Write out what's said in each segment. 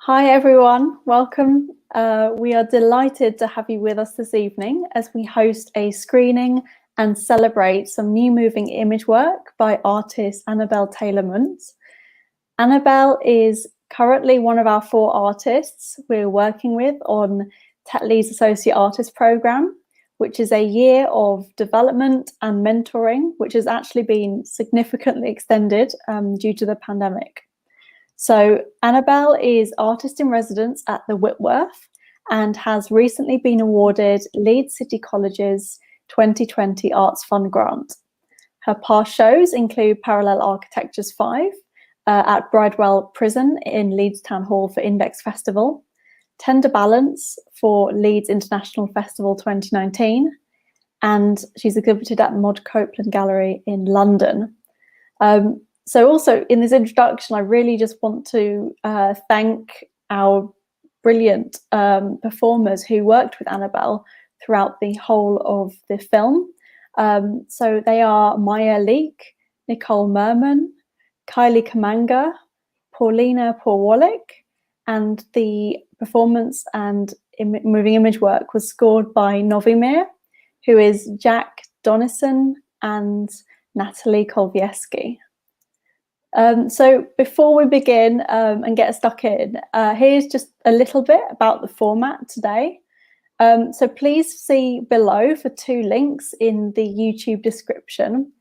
Hi everyone, welcome. We are delighted to have you with us this evening as we host a screening and celebrate some new moving image work by artist Annabel Taylor-Munt. Annabel is currently one of our 4 artists we're working with on Tetley's Associate Artist Programme, which is a year of development and mentoring, which has actually been significantly extended due to the pandemic. So Annabel is artist in residence at the Whitworth and has recently been awarded Leeds City College's 2020 Arts Fund grant. Her past shows include Parallel Architectures IIIII at Bridewell Prison in Leeds Town Hall for Index Festival, Tender Balance for Leeds International Festival 2019, and she's exhibited at Mod Copeland Gallery in London. So also in this introduction, I really just want to thank our brilliant performers who worked with Annabel throughout the whole of the film. So they are Maiya, Leeke, Nicole, Murmann, Kylie, Kamanga, Paulina, Porwollik, and the performance and moving image work was scored by NOVYMIR, who is Jack Donison and Natalie Kolvieski. So before we begin and get stuck in, here's just a little bit about the format today. So please see below for 2 links in the YouTube description.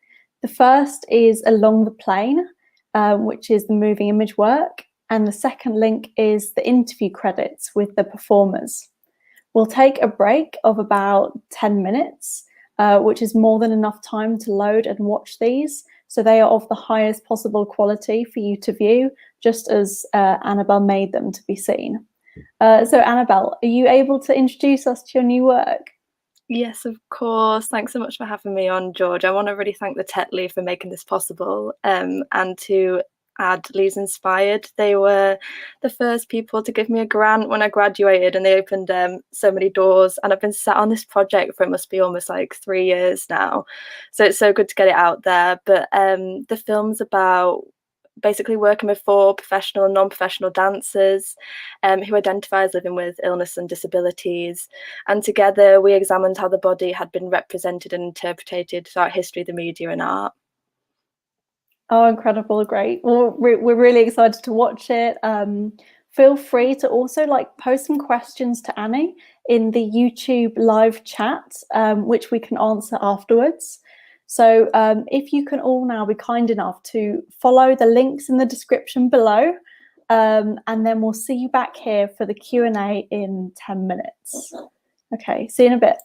The first is Along the Plane, which is the moving image work, and the second link is the interview credits with the performers. We'll take a break of about 10 minutes, which is more than enough time to load and watch these. So they are of the highest possible quality for you to view, just as Annabel made them to be seen. So Annabel, are you able to introduce us to your new work? Yes, of course. Thanks so much for having me on, George. I want to really thank the Tetley for making this possible, and to add Leeds Inspired. They were the first people to give me a grant when I graduated, and they opened so many doors, and I've been sat on this project for it must be almost like 3 years now, so it's so good to get it out there. But the film's about basically working with 4 professional and non-professional dancers who identify as living with illness and disabilities, and together we examined how the body had been represented and interpreted throughout history, the media and art. Oh, incredible, great. Well, we're really excited to watch it. Feel free to also post some questions to Annie in the YouTube live chat, which we can answer afterwards. So if you can all now be kind enough to follow the links in the description below, and then we'll see you back here for the Q&A in 10 minutes. Okay, see you in a bit.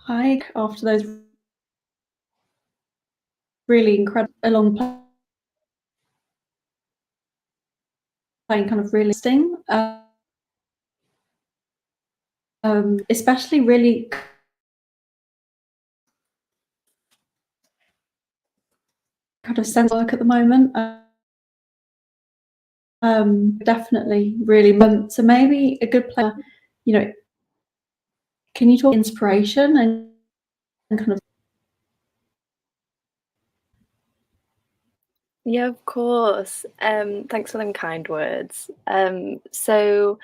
after those really incredible along playing kind of really interesting, especially really kind of sense work at the moment. Definitely really. So maybe a good player, can you talk inspiration and kind of? Yeah, of course. Thanks for them kind words. So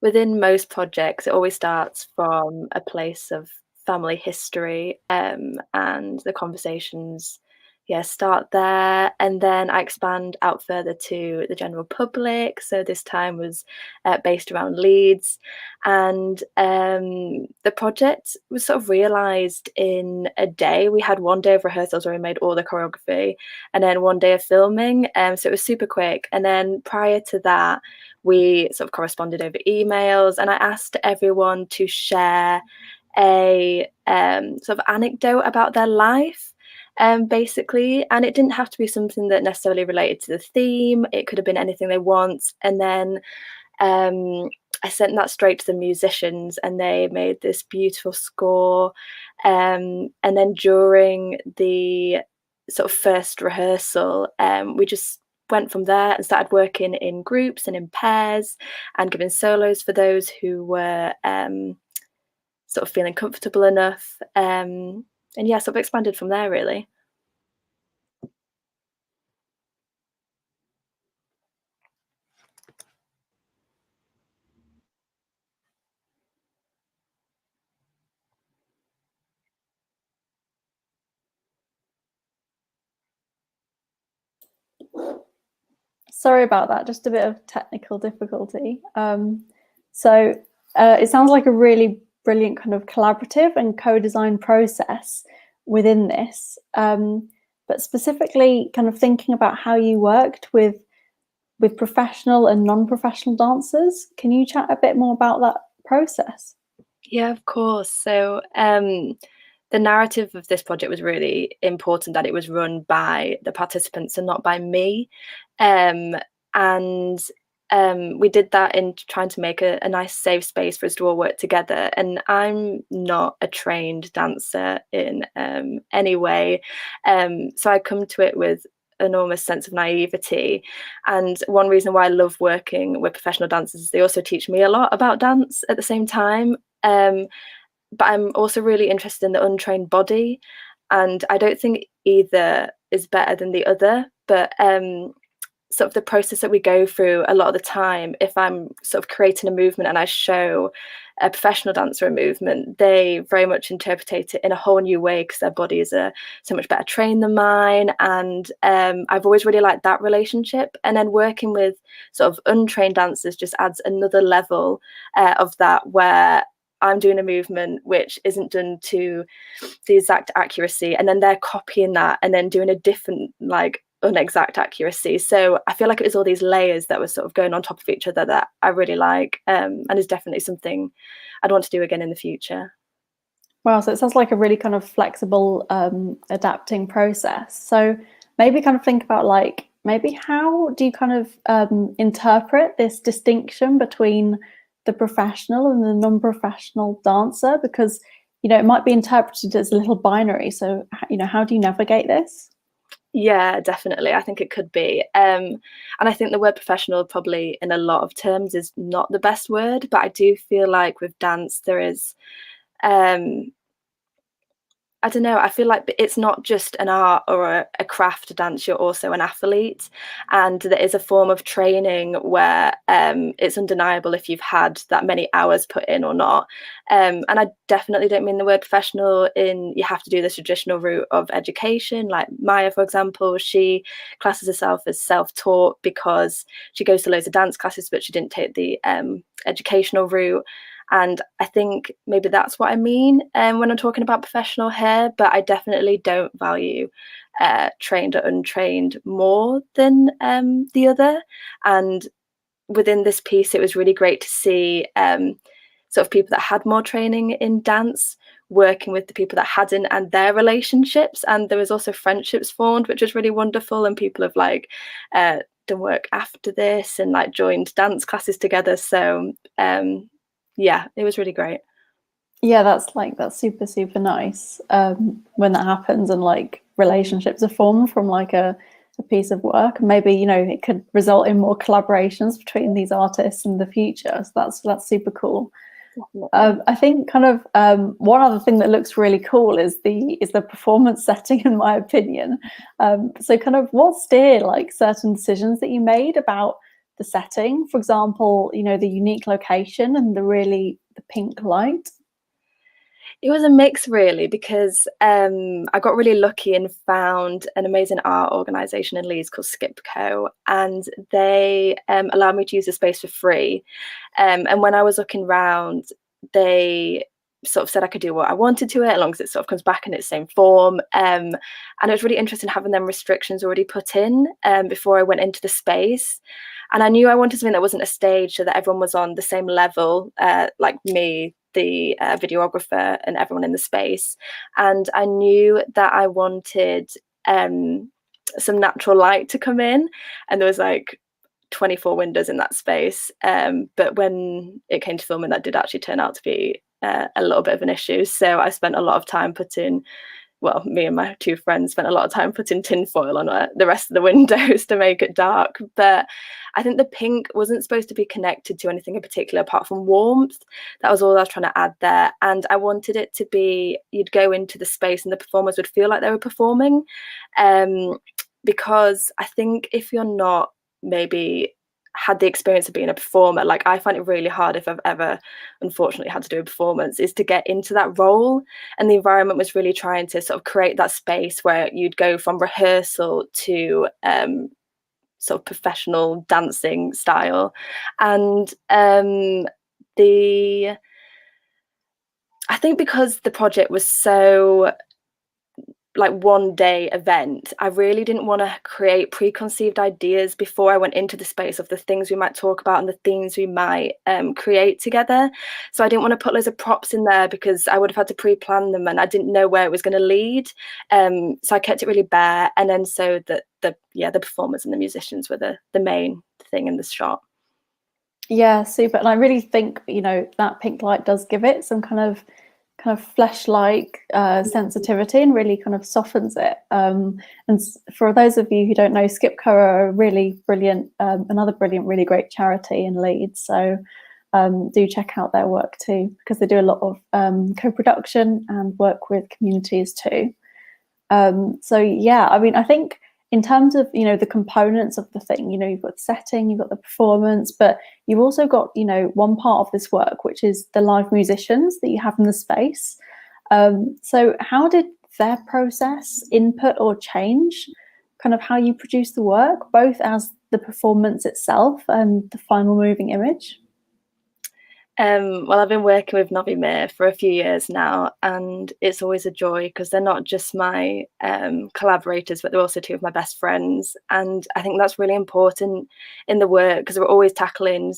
within most projects, it always starts from a place of family history, and the conversations, yeah, start there, and then I expand out further to the general public. So this time was based around Leeds, and the project was sort of realised in a day. We had one day of rehearsals where we made all the choreography, and then one day of filming. So it was super quick. And then prior to that, we sort of corresponded over emails, and I asked everyone to share a sort of anecdote about their life, basically. And it didn't have to be something that necessarily related to the theme. It could have been anything they want. And then I sent that straight to the musicians, and they made this beautiful score. And then during the sort of first rehearsal, we just went from there and started working in groups and in pairs, and giving solos for those who were sort of feeling comfortable enough. And yeah, sort of expanded from there, really. Sorry about that, just a bit of technical difficulty. So it sounds like a really brilliant kind of collaborative and co-design process within this, but specifically kind of thinking about how you worked with professional and non-professional dancers. Can you chat a bit more about that process? Yeah, of course. So the narrative of this project was really important, that it was run by the participants and not by me. And we did that in trying to make a nice safe space for us to all work together. And I'm not a trained dancer in any way. So I come to it with enormous sense of naivety. And one reason why I love working with professional dancers is they also teach me a lot about dance at the same time. But I'm also really interested in the untrained body, and I don't think either is better than the other. But sort of the process that we go through a lot of the time, if I'm sort of creating a movement and I show a professional dancer a movement, they very much interpret it in a whole new way, because their bodies are so much better trained than mine. And I've always really liked that relationship. And then working with sort of untrained dancers just adds another level of that, where I'm doing a movement which isn't done to the exact accuracy, and then they're copying that and then doing a different, like, unexact accuracy. So I feel like it was all these layers that were sort of going on top of each other that I really like, and is definitely something I'd want to do again in the future. Wow, so it sounds like a really kind of flexible, adapting process. So maybe kind of think about, like, maybe how do you kind of interpret this distinction between the professional and the non-professional dancer? Because, it might be interpreted as a little binary. So, how do you navigate this? Yeah, definitely. I think it could be. And I think the word professional probably in a lot of terms is not the best word, but I do feel like with dance there is um I don't know, I feel like it's not just an art or a craft to dance, you're also an athlete. And there is a form of training where it's undeniable if you've had that many hours put in or not. And I definitely don't mean the word professional in you have to do the traditional route of education. Like Maiya, for example, she classes herself as self-taught because she goes to loads of dance classes, but she didn't take the educational route. And I think maybe that's what I mean when I'm talking about professional here, but I definitely don't value trained or untrained more than the other. And within this piece, it was really great to see sort of people that had more training in dance working with the people that hadn't and their relationships. And there was also friendships formed, which was really wonderful. And people have like done work after this and like joined dance classes together. So yeah, it was really great. Yeah, that's super, super nice when that happens and like relationships are formed from like a piece of work. And maybe, you know, it could result in more collaborations between these artists in the future. So that's super cool. I think kind of one other thing that looks really cool is the performance setting, in my opinion. So kind of what steered like certain decisions that you made about the setting? For example, you know, the unique location and the pink light. It was a mix really, because I got really lucky and found an amazing art organisation in Leeds called Skipco, and they allowed me to use the space for free. And when I was looking around, they sort of said I could do what I wanted to it, as long as it sort of comes back in its same form. And it was really interesting having them restrictions already put in before I went into the space. And I knew I wanted something that wasn't a stage, so that everyone was on the same level, like me, the videographer, and everyone in the space. And I knew that I wanted some natural light to come in, and there was like 24 windows in that space. But when it came to filming, that did actually turn out to be a little bit of an issue. So I spent a lot of time me and my two friends spent a lot of time putting tinfoil on the rest of the windows to make it dark. But I think the pink wasn't supposed to be connected to anything in particular apart from warmth. That was all I was trying to add there. And I wanted it to be, you'd go into the space and the performers would feel like they were performing. Because I think if you're not maybe had the experience of being a performer, like I find it really hard, if I've ever unfortunately had to do a performance, is to get into that role. And the environment was really trying to sort of create that space where you'd go from rehearsal to sort of professional dancing style. And I think because the project was so like one day event, I really didn't want to create preconceived ideas before I went into the space of the things we might talk about and the themes we might create together. So I didn't want to put loads of props in there, because I would have had to pre-plan them and I didn't know where it was going to lead. So I kept it really bare, and then so that the performers and the musicians were the main thing in the shot. Yeah, super. And I really think, you know, that pink light does give it some kind of flesh-like sensitivity and really kind of softens it. And for those of you who don't know, Skipco are a really brilliant, another brilliant, really great charity in Leeds. So do check out their work too, because they do a lot of co-production and work with communities too. So yeah, I mean, I think in terms of, you know, the components of the thing, you know, you've got the setting, you've got the performance, but you've also got, you know, one part of this work, which is the live musicians that you have in the space. So how did their process input or change kind of how you produce the work, both as the performance itself and the final moving image? Well, I've been working with NOVYMIR for a few years now, and it's always a joy, because they're not just my collaborators, but they're also two of my best friends. And I think that's really important in the work, because we're always tackling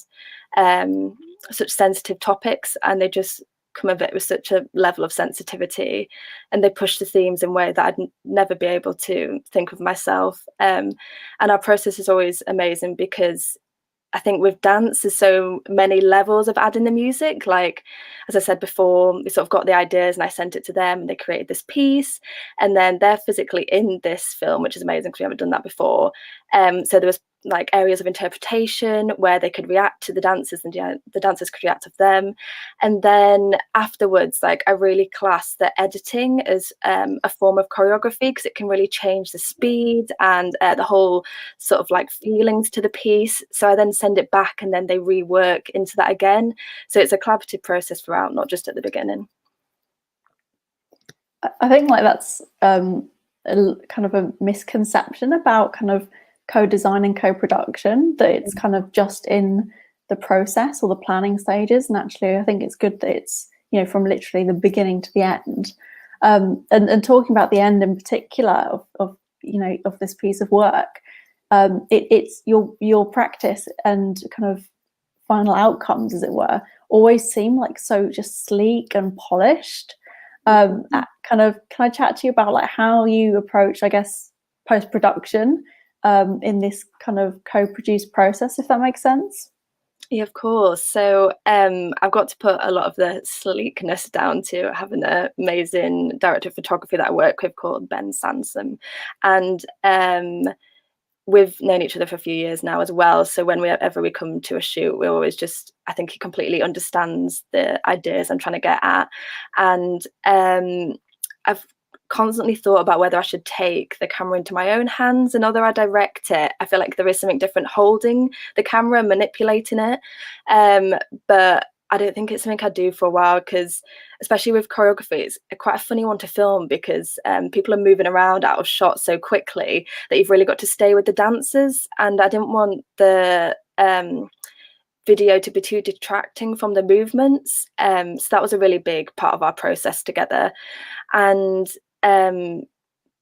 such sensitive topics, and they just come of it with such a level of sensitivity, and they push the themes in a way that I'd never be able to think of myself. And our process is always amazing, because I think with dance, there's so many levels of adding the music. Like, as I said before, we sort of got the ideas and I sent it to them and they created this piece. And then they're physically in this film, which is amazing because we haven't done that before. So there was like areas of interpretation where they could react to the dancers and the dancers could react to them. And then afterwards, like, I really class the editing as a form of choreography, because it can really change the speed and the whole sort of like feelings to the piece. So I then send it back and then they rework into that again. So it's a collaborative process throughout, not just at the beginning. I think like that's a kind of a misconception about kind of co-design and co-production, that it's kind of just in the process or the planning stages. And actually I think it's good that it's, you know, from literally the beginning to the end. And talking about the end in particular of you know, of this piece of work, it's your practice and kind of final outcomes, as it were, always seem like so just sleek and polished. Kind of, can I chat to you about like how you approach, I guess, post-production in this kind of co-produced process, if that makes sense? Yeah, of course. So I've got to put a lot of the sleekness down to having an amazing director of photography that I work with called Ben Sansom. And we've known each other for a few years now as well. So whenever we come to a shoot, we're always just, I think he completely understands the ideas I'm trying to get at. And I've constantly thought about whether I should take the camera into my own hands and whether I direct it. I feel like there is something different holding the camera and manipulating it. But I don't think it's something I'd do for a while, because especially with choreography, it's quite a funny one to film because people are moving around out of shot so quickly that you've really got to stay with the dancers. And I didn't want the video to be too detracting from the movements. So that was a really big part of our process together. And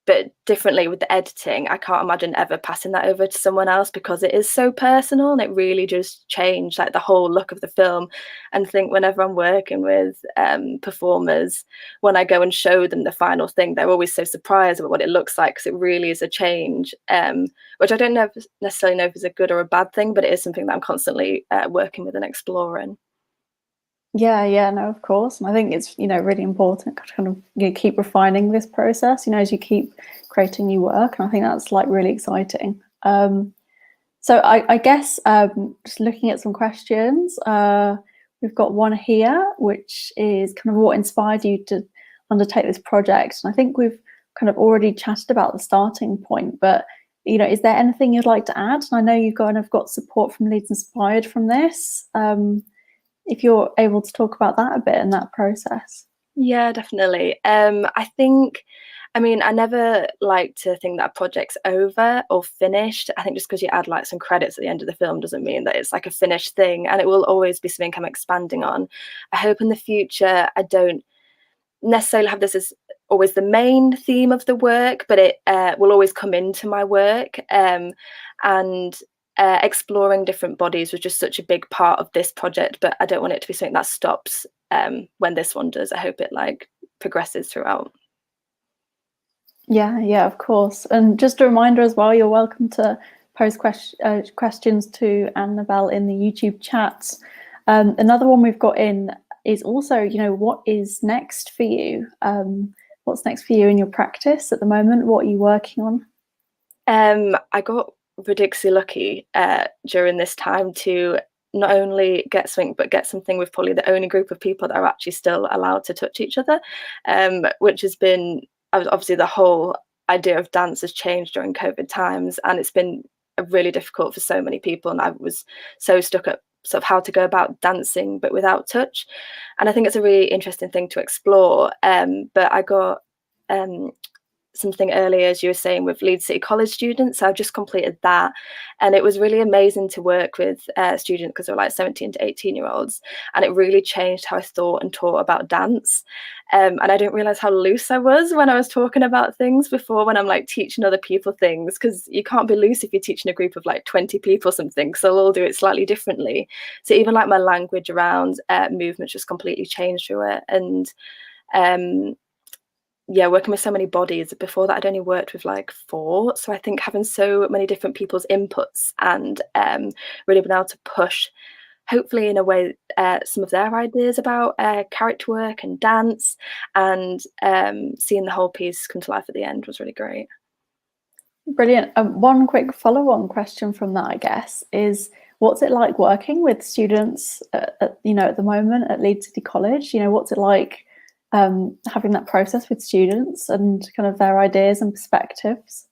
but differently with the editing, I can't imagine ever passing that over to someone else, because it is so personal and it really just changed like the whole look of the film. And I think whenever I'm working with performers, when I go and show them the final thing, they're always so surprised about what it looks like, because it really is a change, which I don't necessarily know if it's a good or a bad thing, but it is something that I'm constantly working with and exploring. Yeah, no, of course. And I think it's, really important to kind of keep refining this process, as you keep creating new work. And I think that's like really exciting. So I guess just looking at some questions, we've got one here, which is kind of what inspired you to undertake this project. And I think we've kind of already chatted about the starting point, but is there anything you'd like to add? And I know you've kind of got support from Leeds Inspired from this. If you're able to talk about that a bit in that process. Yeah, definitely. I never like to think that a project's over or finished. I think just because you add like some credits at the end of the film doesn't mean that it's like a finished thing, and it will always be something I'm expanding on. I hope in the future I don't necessarily have this as always the main theme of the work, but it will always come into my work. Exploring different bodies was just such a big part of this project, but I don't want it to be something that stops when this one does. I hope it like progresses throughout. Yeah, of course. And just a reminder as well, you're welcome to pose questions to Annabel in the YouTube chat. Another one we've got in is also, what is next for you? What's next for you in your practice at the moment? What are you working on? I got ridiculously lucky during this time to not only get something, but get something with probably the only group of people that are actually still allowed to touch each other, which has been, obviously the whole idea of dance has changed during COVID times, and it's been really difficult for so many people, and I was so stuck at sort of how to go about dancing but without touch. And I think it's a really interesting thing to explore. But I got something earlier, as you were saying, with Leeds City College students. So I've just completed that, and it was really amazing to work with students, because they're like 17 to 18-year-olds, and it really changed how I thought and taught about dance. And I didn't realize how loose I was when I was talking about things before, when I'm like teaching other people things, because you can't be loose if you're teaching a group of like 20 people something, because they'll all do it slightly differently. So even like my language around movement just completely changed through it. And working with so many bodies. Before that, I'd only worked with like 4. So I think having so many different people's inputs and really been able to push, hopefully in a way, some of their ideas about character work and dance, and seeing the whole piece come to life at the end was really great. Brilliant. One quick follow-on question from that, I guess, is what's it like working with students at the moment at Leeds City College? What's it like having that process with students and kind of their ideas and perspectives?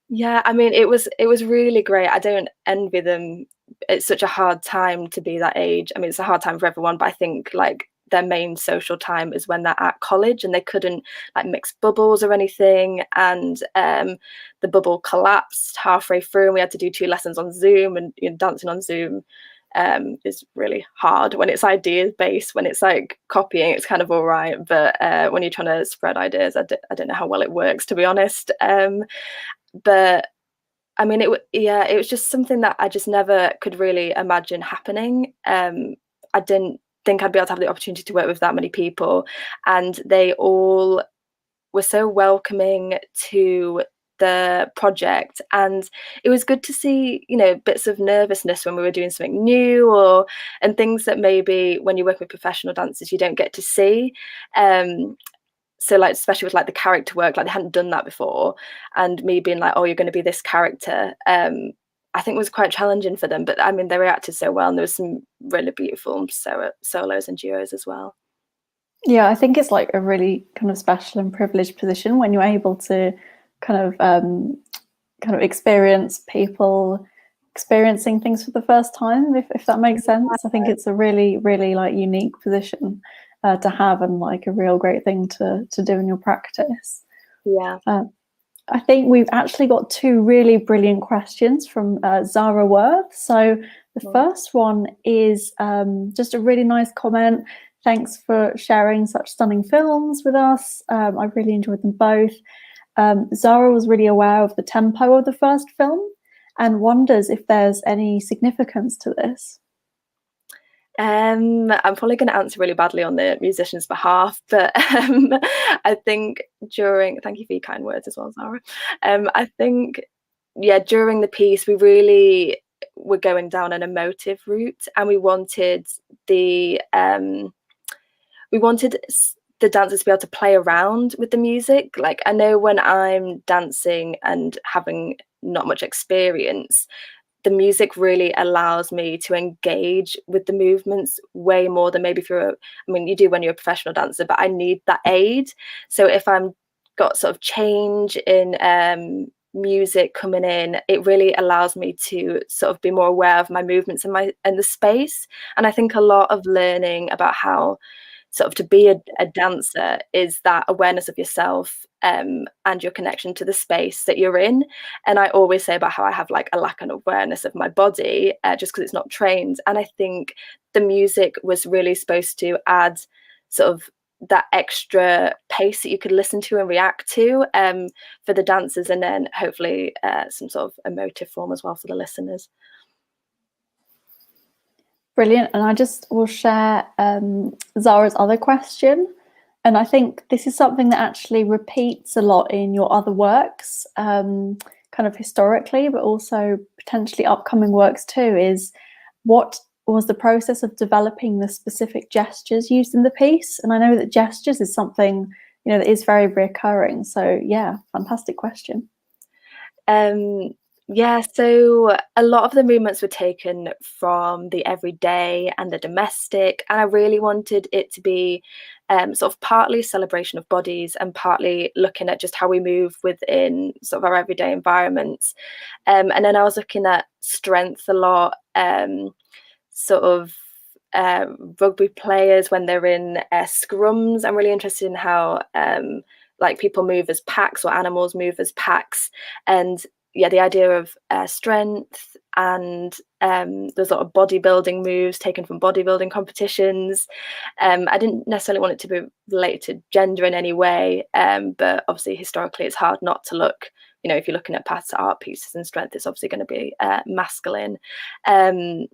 Yeah, I mean, it was really great. I don't envy them. It's such a hard time to be that age. I mean, it's a hard time for everyone, but I think like their main social time is when they're at college, and they couldn't like mix bubbles or anything. And the bubble collapsed halfway through, and we had to do 2 lessons on Zoom, and dancing on Zoom is really hard when it's ideas based. When it's like copying, it's kind of all right, but when you're trying to spread ideas, I don't know how well it works, to be honest. But I mean, it was just something that I just never could really imagine happening. I didn't think I'd be able to have the opportunity to work with that many people, and they all were so welcoming to the project. And it was good to see, you know, bits of nervousness when we were doing something new, and things that maybe when you work with professional dancers you don't get to see. So like, especially with like the character work, like they hadn't done that before, and me being like, oh, you're going to be this character, I think was quite challenging for them. But I mean, they reacted so well, and there was some really beautiful solos and duos as well. Yeah, I think it's like a really kind of special and privileged position when you're able to kind of experience people experiencing things for the first time, if that makes sense. I think it's a really, really like unique position to have, and like a real great thing to do in your practice. Yeah. I think we've actually got 2 really brilliant questions from Zara Worth. So the first one is just a really nice comment. Thanks for sharing such stunning films with us. I really enjoyed them both. Zara was really aware of the tempo of the first film and wonders if there's any significance to this. I'm probably going to answer really badly on the musician's behalf, but I think thank you for your kind words as well, Zara. I think, yeah, during the piece, we really were going down an emotive route, and we wanted the dancers to be able to play around with the music. Like, I know when I'm dancing and having not much experience, the music really allows me to engage with the movements way more than maybe you do when you're a professional dancer, but I need that aid. So if I'm got sort of change in music coming in, it really allows me to sort of be more aware of my movements and the space. And I think a lot of learning about how sort of to be a dancer is that awareness of yourself and your connection to the space that you're in. And I always say about how I have like a lack of awareness of my body just because it's not trained. And I think the music was really supposed to add sort of that extra pace that you could listen to and react to for the dancers, and then hopefully some sort of emotive form as well for the listeners. Brilliant. And I just will share Zara's other question. And I think this is something that actually repeats a lot in your other works, kind of historically, but also potentially upcoming works too, is what was the process of developing the specific gestures used in the piece? And I know that gestures is something, you know, that is very recurring. So yeah, fantastic question. Yeah, so a lot of the movements were taken from the everyday and the domestic, and I really wanted it to be sort of partly celebration of bodies and partly looking at just how we move within sort of our everyday environments. And then I was looking at strength a lot, sort of rugby players when they're in scrums. I'm really interested in how like people move as packs or animals move as packs, and yeah, the idea of strength, and there's a lot of bodybuilding moves taken from bodybuilding competitions. I didn't necessarily want it to be related to gender in any way, but obviously historically it's hard not to look, you know, if you're looking at past art pieces and strength, it's obviously going to be masculine. But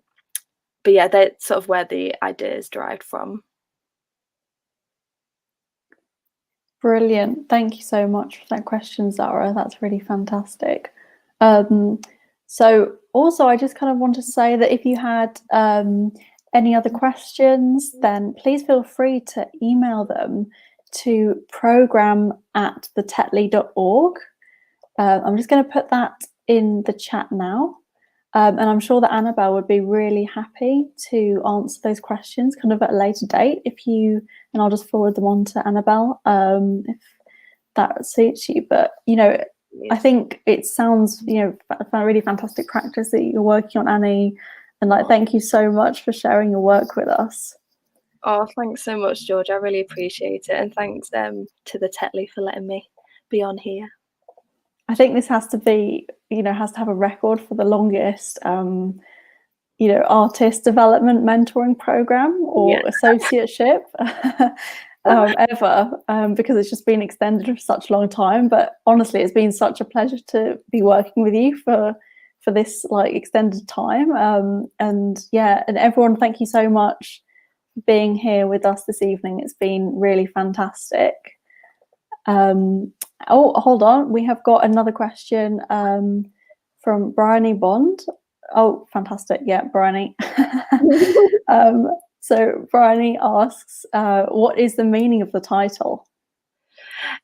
yeah, that's sort of where the idea is derived from. Brilliant. Thank you so much for that question, Zara. That's really fantastic. So also, I just kind of want to say that if you had any other questions, then please feel free to email them to program@thetetley.org. I'm just going to put that in the chat now. And I'm sure that Annabel would be really happy to answer those questions kind of at a later date and I'll just forward them on to Annabel if that suits you. But, you know, I think it sounds, you know, a really fantastic practice that you're working on, Annie. And like, thank you so much for sharing your work with us. Oh, thanks so much, George. I really appreciate it. And thanks to the Tetley for letting me be on here. I think this has to be, you know, has to have a record for the longest, you know, artist development mentoring program or associateship ever, because it's just been extended for such a long time. But honestly, it's been such a pleasure to be working with you for this like extended time. And yeah, and everyone, thank you so much being here with us this evening. It's been really fantastic. Oh, hold on. We have got another question from Bryony Bond. Oh, fantastic. Yeah, Bryony. So Bryony asks, what is the meaning of the title?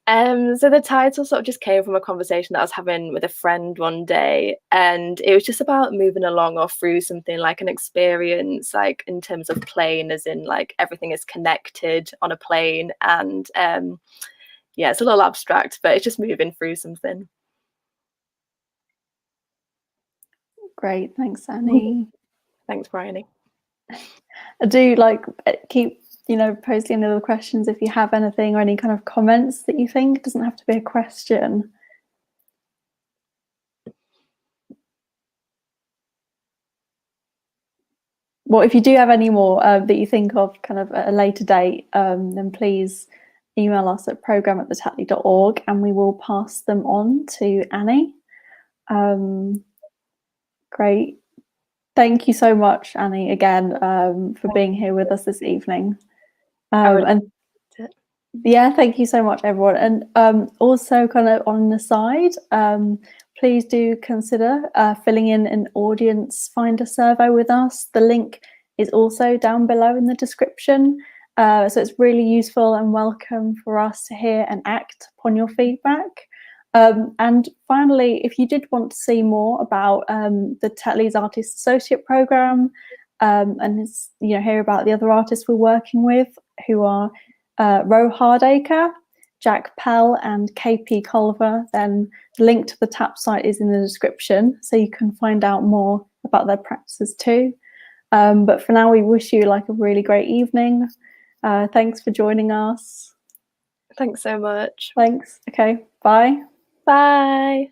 So the title sort of just came from a conversation that I was having with a friend one day, and it was just about moving along or through something, like an experience, like in terms of plane, as in like everything is connected on a plane, and yeah, it's a little abstract, but it's just moving through something. Great, thanks, Annie. Thanks, Bryony. I do keep posting any other questions if you have anything or any kind of comments that you think. It doesn't have to be a question. Well, if you do have any more that you think of kind of at a later date, then please email us at program@thetetley.org and we will pass them on to Annie. Great. Thank you so much, Annie, again, for being here with us this evening. Yeah, thank you so much, everyone. And also, kind of on the side, please do consider filling in an audience finder survey with us. The link is also down below in the description. So it's really useful and welcome for us to hear and act upon your feedback. And finally, if you did want to see more about the Tetley's Artist Associate Programme and hear about the other artists we're working with, who are Ro Hardacre, Jack Pell and KP Culver, then the link to the TAP site is in the description, so you can find out more about their practices too. But for now, we wish you a really great evening. Thanks for joining us. Thanks so much. Thanks. Okay, bye. Bye.